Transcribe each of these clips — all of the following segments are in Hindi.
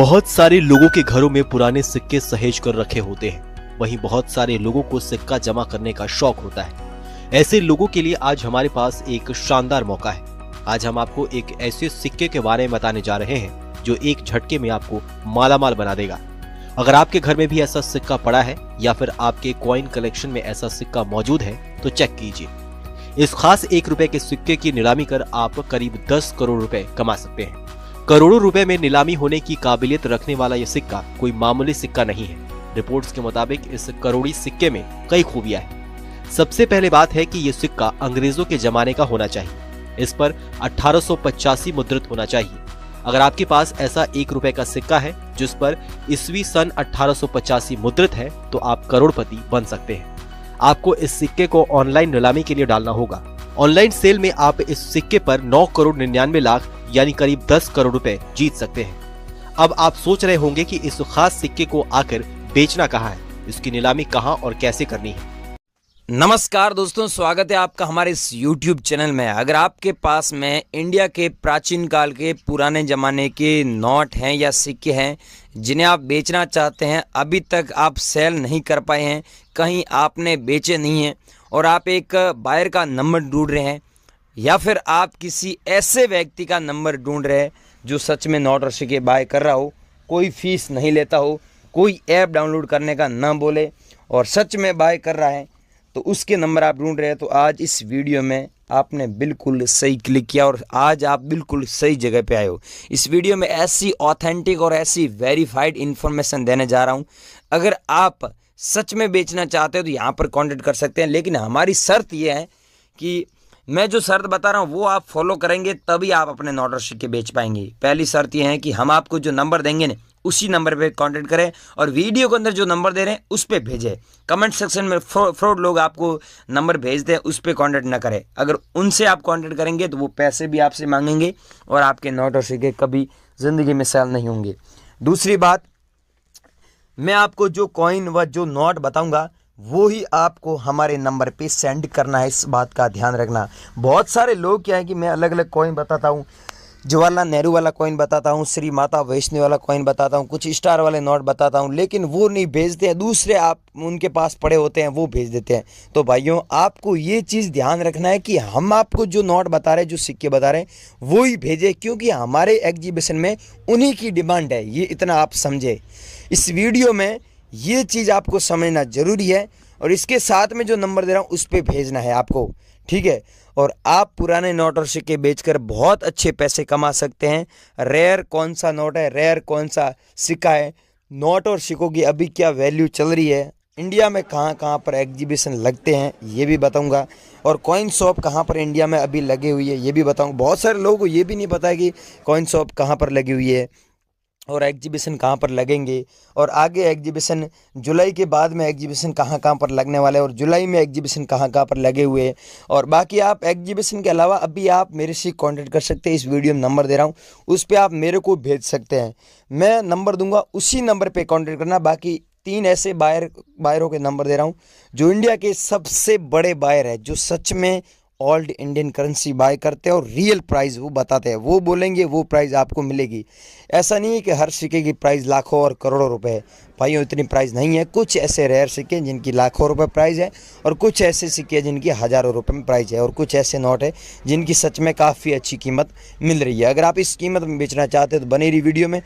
बहुत सारे लोगों के घरों में पुराने सिक्के सहेज कर रखे होते हैं। वहीं बहुत सारे लोगों को सिक्का जमा करने का शौक होता है। ऐसे लोगों के लिए आज हमारे पास एक शानदार मौका है। आज हम आपको एक ऐसे सिक्के के बारे में बताने जा रहे हैं जो एक झटके में आपको मालामाल बना देगा। अगर आपके घर में भी ऐसा सिक्का पड़ा है या फिर आपके कॉइन कलेक्शन में ऐसा सिक्का मौजूद है तो चेक कीजिए। इस खास 1 रुपए के सिक्के की नीलामी कर आप करीब 10 करोड़ रुपए कमा सकते हैं। करोड़ों रुपए में नीलामी होने की काबिलियत रखने वाला यह सिक्का कोई मामूली सिक्का नहीं है। रिपोर्ट्स के मुताबिक इस करोड़ी सिक्के में कई खूबियां हैं। सबसे पहले बात है कि यह सिक्का अंग्रेजों के जमाने का होना चाहिए। इस पर 1885 मुद्रित होना चाहिए। अगर आपके पास ऐसा 1 रुपए का सिक्का है जिस पर ईस्वी सन 1885 मुद्रित है तो आप करोड़पति बन सकते हैं। आपको इस सिक्के को ऑनलाइन नीलामी के लिए डालना होगा। ऑनलाइन सेल में आप इस सिक्के पर 9 करोड़ 99 लाख यानी करीब 10 करोड़ रुपए जीत सकते हैं। अब आप सोच रहे होंगे कि इस खास सिक्के को आकर बेचना कहाँ है, इसकी नीलामी कहाँ और कैसे करनी है। नमस्कार दोस्तों, स्वागत है आपका हमारे इस YouTube चैनल में। अगर आपके पास में इंडिया के प्राचीन काल के पुराने ज़माने के नोट हैं या सिक्के हैं जिन्हें आप बेचना चाहते हैं, अभी तक आप सेल नहीं कर पाए हैं, कहीं आपने बेचे नहीं हैं और आप एक बायर का नंबर ढूंढ रहे हैं या फिर आप किसी ऐसे व्यक्ति का नंबर ढूंढ रहे हैं जो सच में नोट और सिक्के बाय कर रहा हो, कोई फीस नहीं लेता हो, कोई ऐप डाउनलोड करने का ना बोले और सच में बाय कर रहा है, तो उसके नंबर आप ढूंढ रहे हैं, तो आज इस वीडियो में आपने बिल्कुल सही क्लिक किया और आज आप बिल्कुल सही जगह पे आए हो। इस वीडियो में ऐसी ऑथेंटिक और ऐसी वेरीफाइड इन्फॉर्मेशन देने जा रहा हूँ। अगर आप सच में बेचना चाहते हो तो यहाँ पर कांटेक्ट कर सकते हैं, लेकिन हमारी शर्त ये है कि मैं जो शर्त बता रहा हूँ वो आप फॉलो करेंगे तभी आप अपने नोट और सिक्के बेच पाएंगे। पहली शर्त ये है कि हम आपको जो नंबर देंगे ना उसी नंबर पे कांटेक्ट करें और वीडियो के अंदर जो नंबर दे रहे हैं उस पे भेजें। कमेंट सेक्शन में फ्रॉड लोग आपको नंबर भेजते हैं, उस पे कांटेक्ट ना करें। अगर उनसे आप कांटेक्ट करेंगे तो वो पैसे भी आपसे मांगेंगे और आपके नोट और सिक्के कभी ज़िंदगी में सेल नहीं होंगे। दूसरी बात, मैं आपको जो कॉइन व जो नोट बताऊंगा वो ही आपको हमारे नंबर पे सेंड करना है, इस बात का ध्यान रखना। बहुत सारे लोग क्या है कि मैं अलग अलग कॉइन बताता हूँ, जवाहरलाल नेहरू वाला कॉइन बताता हूँ, श्री माता वैष्णो वाला कॉइन बताता हूँ, कुछ स्टार वाले नोट बताता हूँ, लेकिन वो नहीं भेजते हैं, दूसरे आप उनके पास पड़े होते हैं वो भेज देते हैं। तो भाइयों, आपको ये चीज़ ध्यान रखना है कि हम आपको जो नोट बता रहे हैं, जो सिक्के बता रहे हैं वो ही भेजें, क्योंकि हमारे एग्जीबिशन में उन्हीं की डिमांड है। ये इतना आप समझे। इस वीडियो में ये चीज़ आपको समझना ज़रूरी है और इसके साथ में जो नंबर दे रहा हूँ उस पर भेजना है आपको, ठीक है। और आप पुराने नोट और सिक्के बेचकर बहुत अच्छे पैसे कमा सकते हैं। रेयर कौन सा नोट है, रेयर कौन सा सिक्का है, नोट और सिक्कों की अभी क्या वैल्यू चल रही है, इंडिया में कहाँ कहाँ पर एग्जीबिशन लगते हैं ये भी बताऊंगा, और कॉइन शॉप कहाँ पर इंडिया में अभी लगी हुई है ये भी बताऊंगा। बहुत सारे लोगों को ये भी नहीं पता है कि कॉइन शॉप कहाँ पर लगी हुई है और एग्जीबिशन कहाँ पर लगेंगे, और आगे एग्जीबिशन जुलाई के बाद में एग्जीबिशन कहाँ कहाँ पर लगने वाले हैं और जुलाई में एग्जीबिशन कहाँ कहाँ पर लगे हुए हैं। और बाकी आप एग्जीबिशन के अलावा अभी आप मेरे से कांटेक्ट कर सकते हैं। इस वीडियो में नंबर दे रहा हूँ उस पर आप मेरे को भेज सकते हैं, मैं नंबर दूंगा, उसी नंबर पर कांटेक्ट करना। बाकी 3 ऐसे बायरों के नंबर दे रहा हूँ जो इंडिया के सबसे बड़े बायर है, जो सच में ओल्ड इंडियन करेंसी बाय करते हैं और रियल प्राइस वो बताते हैं, वो बोलेंगे वो प्राइस आपको मिलेगी। ऐसा नहीं है कि हर सिक्के की प्राइस लाखों और करोड़ों रुपए है। भाइयों, इतनी प्राइस नहीं है। कुछ ऐसे रेयर सिक्के जिनकी लाखों रुपए प्राइस है और कुछ ऐसे सिक्के जिनकी हज़ारों रुपए में प्राइस है और कुछ ऐसे नोट है जिनकी सच में काफ़ी अच्छी कीमत मिल रही है। अगर आप इस कीमत में बेचना चाहते हैं तो बने रही वीडियो में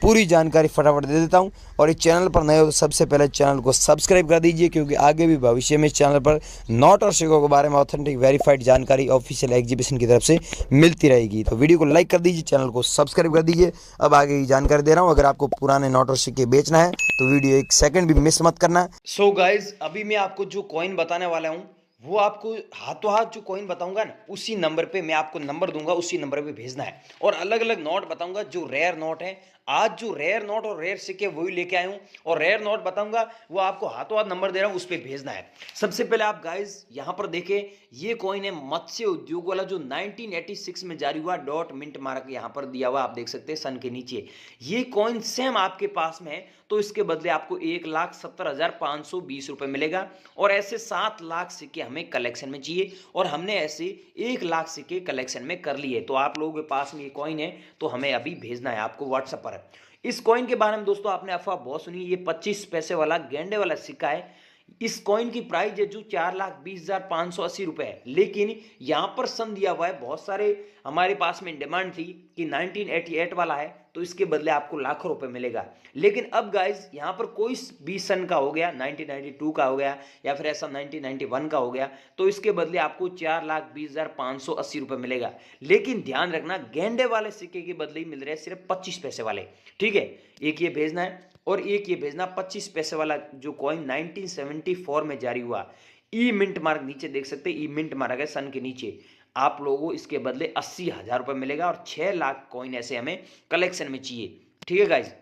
पूरी जानकारी फटाफट दे देता हूं। और इस चैनल पर नए हो तो सबसे पहले चैनल को सब्सक्राइब कर दीजिए, क्योंकि आगे भी भविष्य में इस चैनल पर नोट और सिक्कों के बारे में ऑथेंटिक वेरीफाइड जानकारी ऑफिशियल एग्जीबिशन की तरफ से मिलती रहेगी। तो वीडियो को लाइक कर दीजिए, चैनल को सब्सक्राइब कर दीजिए। अब आगे की जानकारी दे रहा हूँ। अगर आपको पुराने नोट और सिक्के बेचना है तो वीडियो 1 सेकंड भी मिस मत करना। सो गाइज, अभी मैं आपको जो कॉइन बताने वाला हूँ वो आपको हाथों हाथ जो कॉइन बताऊंगा ना उसी नंबर पे मैं आपको नंबर दूंगा, उसी नंबर पे भेजना है। और अलग अलग नोट बताऊंगा जो रेयर नोट है। आज जो रेयर नोट और रेयर सिक्के वही लेके आया हूं और रेयर नोट बताऊंगा वो आपको हाथों हाथ नंबर दे रहा हूं, उस पे भेजना है। सबसे पहले आप गाइज यहां पर देखें, ये कॉइन है मत्स्य उद्योग वाला जो 1986 में जारी हुआ, डॉट मिंट मार्क यहां पर दिया हुआ, आप देख सकते हैं सन के नीचे। ये कॉइन सेम आपके पास में है तो इसके बदले आपको 1,70,520 रुपए मिलेगा और ऐसे 7 लाख सिक्के हमें कलेक्शन में चाहिए, और हमने ऐसे 1 लाख सिक्के कलेक्शन में कर लिए। तो आप लोगों के पास में ये कॉइन है तो हमें अभी भेजना है आपको व्हाट्सएप पर। इस कॉइन के बारे में दोस्तों आपने अफवाह बहुत सुनी, ये 25 पैसे वाला गेंडे वाला सिक्का है। इस कॉइन की प्राइस है जो 4,20,580 रुपए है, लेकिन यहां पर सन दिया हुआ है, बहुत सारे हमारे पास में डिमांड थी कि 1988 वाला है तो इसके बदले आपको लाखों रुपए मिलेगा। लेकिन अब गाइज यहां पर कोई भी सन का हो गया, 1992 का हो गया या फिर ऐसा 1991 का हो गया, तो इसके बदले आपको 4,20,580 रुपए मिलेगा। लेकिन ध्यान रखना, गेंडे वाले सिक्के के बदले ही मिल रहे हैं सिर्फ 25 पैसे वाले, ठीक है। एक ये भेजना है और एक ये भेजना 25 पैसे वाला जो कॉइन 1974 में जारी हुआ, ई मिंट मार्क नीचे देख सकते हैं, ई मिंट मार्क है सन के नीचे। आप लोगों को इसके बदले 80,000 रुपए मिलेगा और 6 लाख कॉइन ऐसे हमें कलेक्शन में चाहिए, ठीक है गाइज।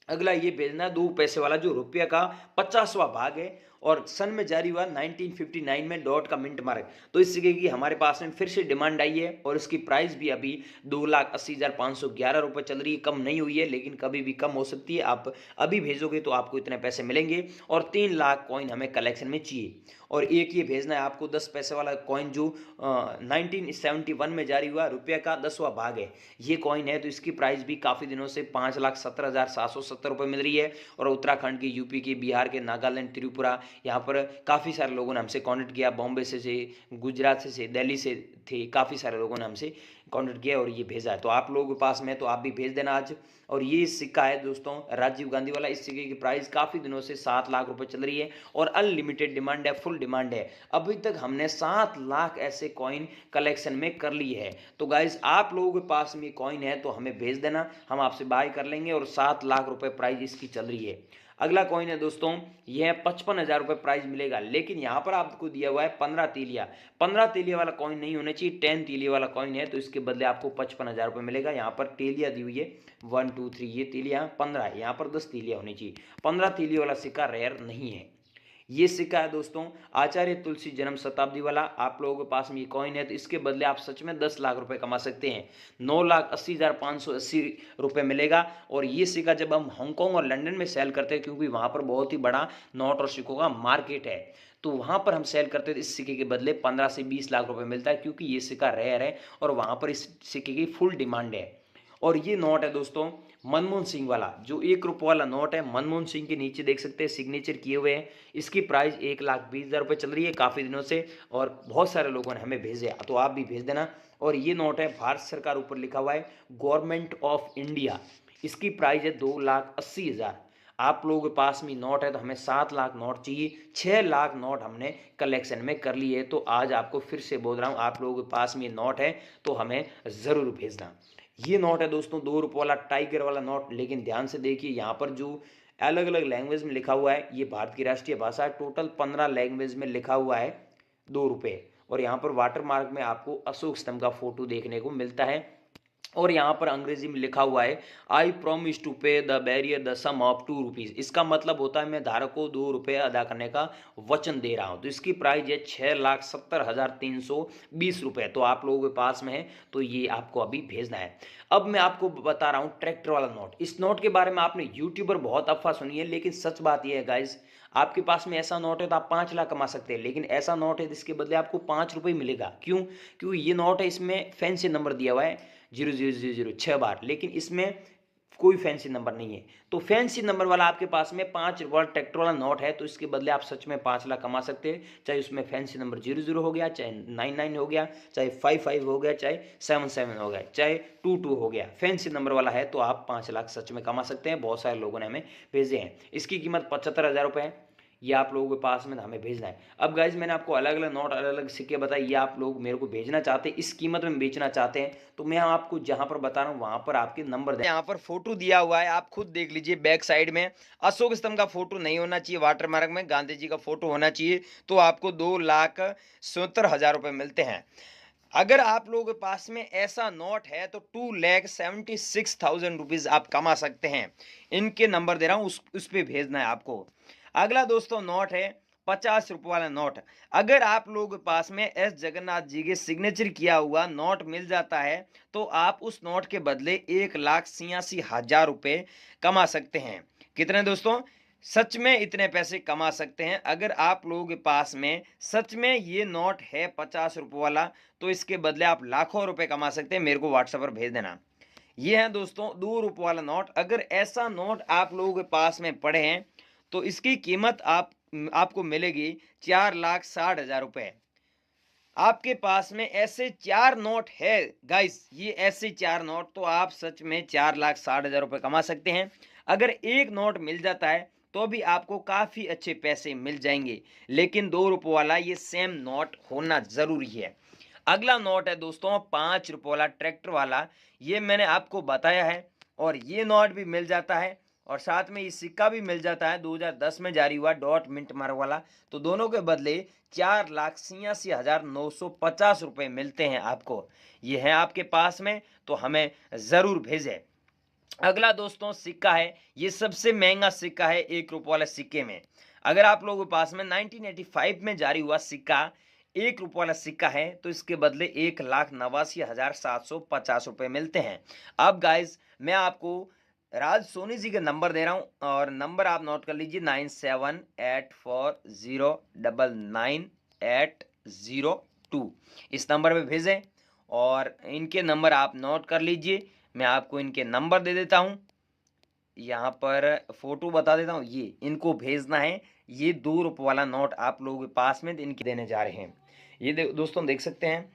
अगला ये भेजना 2 पैसे वाला जो रुपये का 50वां भाग है और सन में जारी हुआ 1959 में डॉट का मिंट मार्क। तो इस सिक्के की हमारे पास में फिर से डिमांड आई है और इसकी प्राइस भी अभी 2,80,511 रुपये चल रही है, कम नहीं हुई है लेकिन कभी भी कम हो सकती है। आप अभी भेजोगे तो आपको इतने पैसे मिलेंगे और 3 लाख कॉइन हमें कलेक्शन में चाहिए। और एक ये भेजना है आपको 10 पैसे वाला कॉइन जो 1971 में जारी हुआ, रुपये का 10वां भाग है ये कॉइन है। तो इसकी प्राइस भी काफ़ी दिनों से 5,17,770 रुपये मिल रही है। और उत्तराखंड के, यूपी के, बिहार के, नागालैंड, त्रिपुरा, यहाँ पर काफ़ी सारे लोगों ने हमसे कांटेक्ट किया, बॉम्बे से, गुजरात से, दिल्ली से थे, काफ़ी सारे लोगों ने हमसे कांटेक्ट किया और ये भेजा है। तो आप लोगों के पास में तो आप भी भेज देना आज। और ये सिक्का है दोस्तों राजीव गांधी वाला, इस सिक्के की प्राइस काफ़ी दिनों से 7 लाख रुपए चल रही है और अनलिमिटेड डिमांड है, फुल डिमांड है। अभी तक हमने 7 लाख ऐसे कॉइन कलेक्शन में कर ली है। तो गाइज आप लोगों के पास में कॉइन है तो हमें भेज देना, हम आपसे बाय कर लेंगे और 7 लाख रुपए प्राइस इसकी चल रही है। अगला कॉइन है दोस्तों, यह 55,000 रुपये प्राइस मिलेगा, लेकिन यहाँ पर आपको दिया हुआ है 15 तीलिया। 15 तीलिया वाला कॉइन नहीं होना चाहिए, 10 तीलिया वाला कॉइन है तो इसके बदले आपको 55,000 रुपये मिलेगा। यहाँ पर तीलिया दी हुई है 1 2 3, ये तीलिया 15 है, यहाँ पर 10 तीलिया होनी चाहिए। 15 तीलिया वाला सिक्का रेयर नहीं है। ये सिक्का है दोस्तों आचार्य तुलसी जन्म शताब्दी वाला। आप लोगों के पास में ये कॉइन है तो इसके बदले आप सच में 10 लाख रुपए कमा सकते हैं। 9,80,580 रुपये मिलेगा। और ये सिक्का जब हम हांगकांग और लंदन में सेल करते हैं, क्योंकि वहाँ पर बहुत ही बड़ा नोट और सिक्कों का मार्केट है, तो वहाँ पर हम सेल करते हैं इस सिक्के के बदले 15 से 20 लाख रुपये मिलता है, क्योंकि ये सिक्का रेयर है और वहाँ पर इस सिक्के की फुल डिमांड है। और ये नोट है दोस्तों मनमोहन सिंह वाला, जो 1 रुपये वाला नोट है, मनमोहन सिंह के नीचे देख सकते हैं सिग्नेचर किए हुए हैं। इसकी प्राइस 1,20,000 रुपये चल रही है काफ़ी दिनों से और बहुत सारे लोगों ने हमें भेजे, तो आप भी भेज देना। और ये नोट है भारत सरकार, ऊपर लिखा हुआ है गवर्नमेंट ऑफ इंडिया। इसकी प्राइस है 2,80,000। आप लोगों के पास में नोट है तो हमें 7 लाख नोट चाहिए, 6 लाख नोट हमने कलेक्शन में कर लिए। तो आज आपको फिर से बोल रहा हूँ, आप लोगों के पास में नोट है तो हमें ज़रूर भेजना। ये नोट है दोस्तों 2 रुपये वाला टाइगर वाला नोट, लेकिन ध्यान से देखिए यहाँ पर जो अलग अलग लैंग्वेज में लिखा हुआ है, ये भारत की राष्ट्रीय भाषा है। टोटल 15 लैंग्वेज में लिखा हुआ है 2 रुपये। और यहाँ पर वाटर मार्क में आपको अशोक स्तंभ का फोटो देखने को मिलता है। और यहाँ पर अंग्रेजी में लिखा हुआ है I promise to pay the bearer the sum of 2 rupees. इसका मतलब होता है मैं धारक को 2 रुपये अदा करने का वचन दे रहा हूँ। तो इसकी प्राइस है 6,70,320 रुपये। तो आप लोगों के पास में है तो ये आपको अभी भेजना है। अब मैं आपको बता रहा हूँ ट्रैक्टर वाला नोट। इस नोट के बारे में आपने यूट्यूबर बहुत अफवाह सुनी है, लेकिन सच बात यह है गाइज, आपके पास में ऐसा नोट है तो आप 5 लाख कमा सकते हैं, लेकिन ऐसा नोट है जिसके बदले आपको 5 रुपये मिलेगा। क्यों? क्योंकि ये नोट है, इसमें फैंसी नंबर दिया हुआ है 0000 6 बार, लेकिन इसमें कोई फैंसी नंबर नहीं है। तो फैंसी नंबर वाला आपके पास में 5 रुपये ट्रैक्टर वाला नोट है तो इसके बदले आप सच में 5 लाख कमा सकते हैं। चाहे उसमें फैंसी नंबर 00 हो गया, चाहे 99 हो गया, चाहे 55 हो गया, चाहे 77 हो गया, चाहे 22 हो गया, फैंसी नंबर वाला है तो आप 5 लाख सच में कमा सकते हैं। बहुत सारे लोगों ने हमें भेजे हैं। इसकी कीमत 75,000 रुपये है। ये आप लोगों के पास में हमें भेजना है। अब गाइज मैंने आपको अलग अलग नोट, अलग अलग सिक्के बताए, ये आप लोग मेरे को भेजना चाहते हैं, इस कीमत में बेचना चाहते हैं, तो मैं आपको जहां पर बता रहा हूं वहां पर आपके नंबर दे। यहाँ पर फोटो दिया हुआ है, आप खुद देख लीजिए। बैक साइड में अशोक स्तंभ का फोटो नहीं होना चाहिए, वाटरमार्क में गांधी जी का फोटो होना चाहिए। तो आपको 2,70,000 रुपये मिलते हैं। अगर आप लोगों के पास में ऐसा नोट है तो 2,76,000 रुपीज़ आप कमा सकते हैं। इनके नंबर दे रहा हूँ, उस पर भेजना है आपको। अगला दोस्तों नोट है 50 रुपये वाला नोट। अगर आप लोगों के पास में एस जगन्नाथ जी के सिग्नेचर किया हुआ नोट मिल जाता है तो आप उस नोट के बदले 1,86,000 रुपये कमा सकते हैं। कितने दोस्तों? सच में इतने पैसे कमा सकते हैं। अगर आप लोगों के पास में सच में ये नोट है 50 रुपये वाला, तो इसके बदले आप लाखों रुपए कमा सकते हैं। मेरे को व्हाट्सएप पर भेज देना। ये है दोस्तों 2 रुपये वाला नोट। अगर ऐसा नोट आप लोगों के पास में पड़े हैं तो इसकी कीमत आपको मिलेगी 4,60,000 रुपये। आपके पास में ऐसे 4 नोट है गाइस, ये ऐसे 4 नोट, तो आप सच में 4,60,000 रुपये कमा सकते हैं। अगर एक नोट मिल जाता है तो भी आपको काफ़ी अच्छे पैसे मिल जाएंगे, लेकिन 2 रुपये वाला ये सेम नोट होना ज़रूरी है। अगला नोट है दोस्तों 5 रुपये वाला ट्रैक्टर वाला। ये मैंने आपको बताया है, और ये नोट भी मिल जाता है और साथ में ये सिक्का भी मिल जाता है 2010 में जारी हुआ डॉट मिंट मार्क वाला। तो दोनों के बदले 4,86,950 रुपये मिलते हैं आपको। ये है आपके पास में तो हमें ज़रूर भेजें। अगला दोस्तों सिक्का है। ये सबसे महंगा सिक्का है 1 रुपये वाले सिक्के में। अगर आप लोगों के पास में 1985 में जारी हुआ सिक्का 1 रुपये वाला सिक्का है तो इसके बदले 1,89,750 रुपये मिलते हैं। अब गाइज मैं आपको राज सोनी जी का नंबर दे रहा हूं, और नंबर आप नोट कर लीजिए 9784099802। इस नंबर पे भेजें, और इनके नंबर आप नोट कर लीजिए। मैं आपको इनके नंबर दे देता हूं, यहाँ पर फोटो बता देता हूँ। ये इनको भेजना है। ये 2 रुपये वाला नोट आप लोगों के पास में इनके देने जा रहे हैं। ये दोस्तों देख सकते हैं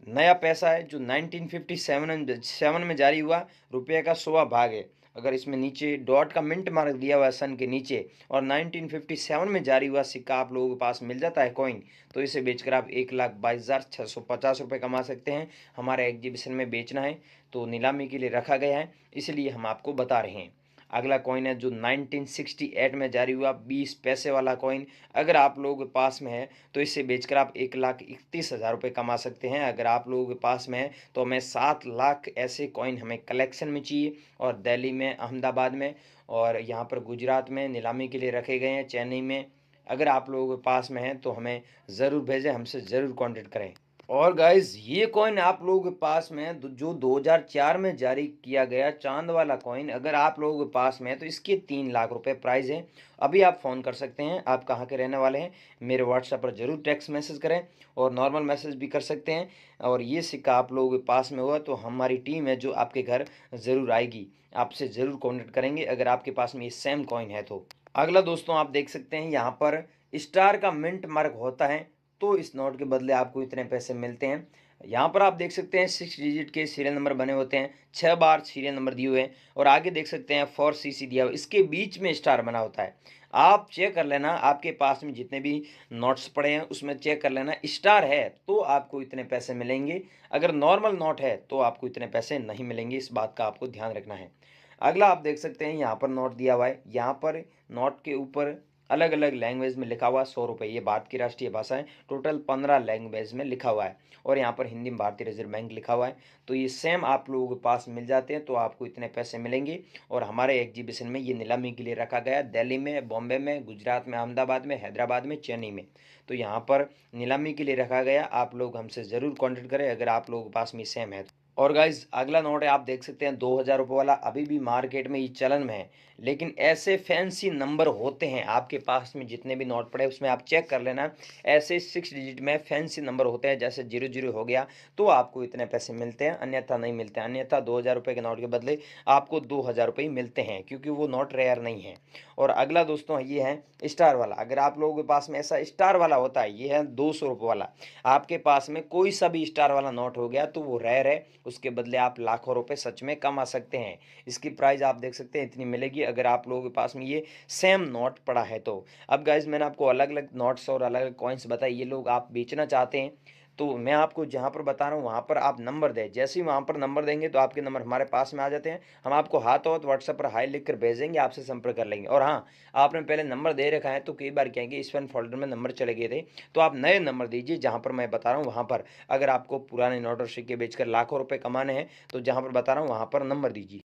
नया पैसा है जो 1957 में जारी हुआ, रुपये का 100वां भाग है। अगर इसमें नीचे डॉट का मिंट मार्क दिया हुआ है सन के नीचे, और 1957 में जारी हुआ सिक्का आप लोगों के पास मिल जाता है कॉइन, तो इसे बेचकर आप 1,22,650 रुपये कमा सकते हैं। हमारे एग्जीबिशन में बेचना है तो नीलामी के लिए रखा गया है, इसलिए हम आपको बता रहे हैं। अगला कॉइन है जो 1968 में जारी हुआ 20 पैसे वाला कॉइन। अगर आप लोगों के पास में है तो इसे बेचकर आप 1,31,000 रुपये कमा सकते हैं। अगर आप लोगों के पास में है तो हमें 7 लाख ऐसे कॉइन हमें कलेक्शन में चाहिए, और दिल्ली में, अहमदाबाद में, और यहाँ पर गुजरात में नीलामी के लिए रखे गए हैं, चेन्नई में। अगर आप लोगों के पास में है तो हमें ज़रूर भेजें, हमसे ज़रूर कॉन्टेक्ट करें। और गाइज ये कॉइन आप लोगों के पास में है जो 2004 में जारी किया गया चांद वाला कॉइन, अगर आप लोगों के पास में है तो इसके 3 लाख रुपए प्राइस है। अभी आप फ़ोन कर सकते हैं। आप कहाँ के रहने वाले हैं मेरे व्हाट्सएप पर ज़रूर टेक्स्ट मैसेज करें, और नॉर्मल मैसेज भी कर सकते हैं। और ये सिक्का आप लोगों के पास में हुआ तो हमारी टीम है जो आपके घर ज़रूर आएगी, आपसे ज़रूर कॉन्टेक्ट करेंगे अगर आपके पास में ये सेम कॉइन है तो। अगला दोस्तों आप देख सकते हैं यहाँ पर स्टार का मिंट मार्क होता है, तो इस नोट के बदले आपको इतने पैसे मिलते हैं। यहाँ पर आप देख सकते हैं 6 डिजिट के सीरियल नंबर बने होते हैं, 6 बार सीरियल नंबर दिए हुए हैं, और आगे देख सकते हैं 4CC दिया हुआ, इसके बीच में स्टार बना होता है। आप चेक कर लेना, आपके पास में जितने भी नोट्स पड़े हैं उसमें चेक कर लेना, स्टार है तो आपको इतने पैसे मिलेंगे, अगर नॉर्मल नोट है तो आपको इतने पैसे नहीं मिलेंगे। इस बात का आपको ध्यान रखना है। अगला आप देख सकते हैं यहाँ पर नोट दिया हुआ है, यहाँ पर नोट के ऊपर अलग अलग लैंग्वेज में लिखा हुआ 100 रुपये, ये भारत की राष्ट्रीय भाषा है। टोटल 15 लैंग्वेज में लिखा हुआ है, और यहाँ पर हिंदी में भारतीय रिजर्व बैंक लिखा हुआ है। तो ये सेम आप लोगों के पास मिल जाते हैं तो आपको इतने पैसे मिलेंगे। और हमारे एग्जीबिशन में ये नीलामी के लिए रखा गया है, दिल्ली में, बॉम्बे में, गुजरात में, अहमदाबाद में, हैदराबाद में, चेन्नई में। तो यहाँ पर नीलामी के लिए रखा गया। आप लोग हमसे ज़रूर कॉन्टेक्ट करें अगर आप लोगों के पास में सेम है। और गाइज अगला नोट है, आप देख सकते हैं 2,000 रुपये वाला, अभी भी मार्केट में ये चलन में है, लेकिन ऐसे फैंसी नंबर होते हैं आपके पास में जितने भी नोट पड़े उसमें आप चेक कर लेना। ऐसे 6 डिजिट में फैंसी नंबर होते हैं, जैसे 00 हो गया तो आपको इतने पैसे मिलते हैं, अन्यथा नहीं मिलते हैं। अन्यथा 2,000 रुपये के नोट के बदले आपको 2,000 रुपये मिलते हैं, क्योंकि वो नोट रेयर नहीं है। और अगला दोस्तों ये है स्टार वाला। अगर आप लोगों के पास में ऐसा स्टार वाला होता है, ये है 200 रुपये वाला, आपके पास में कोई सा भी स्टार वाला नोट हो गया तो वो रेयर है, उसके बदले आप लाखों रुपए सच में कमा सकते हैं। इसकी प्राइस आप देख सकते हैं इतनी मिलेगी अगर आप लोगों के पास में ये सेम नोट पड़ा है तो। अब गाइज मैंने आपको अलग अलग नोट्स और अलग अलग कॉइन्स बताए, ये लोग आप बेचना चाहते हैं तो मैं आपको जहाँ पर बता रहा हूँ वहाँ पर आप नंबर दें। जैसे ही वहाँ पर नंबर देंगे तो आपके नंबर हमारे पास में आ जाते हैं, हम आपको हाथों हाथ व्हाट्सएप पर हाई लिख कर भेजेंगे, आपसे संपर्क कर लेंगे। और हाँ, आपने पहले नंबर दे रखा है तो कई बार क्या है कि स्पैम फोल्डर में नंबर चले गए थे, तो आप नए नंबर दीजिए जहाँ पर मैं बता रहा हूँ वहाँ पर। अगर आपको पुराने नोट और सिक्के बेचकर लाखों रुपये कमाने हैं तो जहाँ पर बता रहा हूँ वहाँ पर नंबर दीजिए।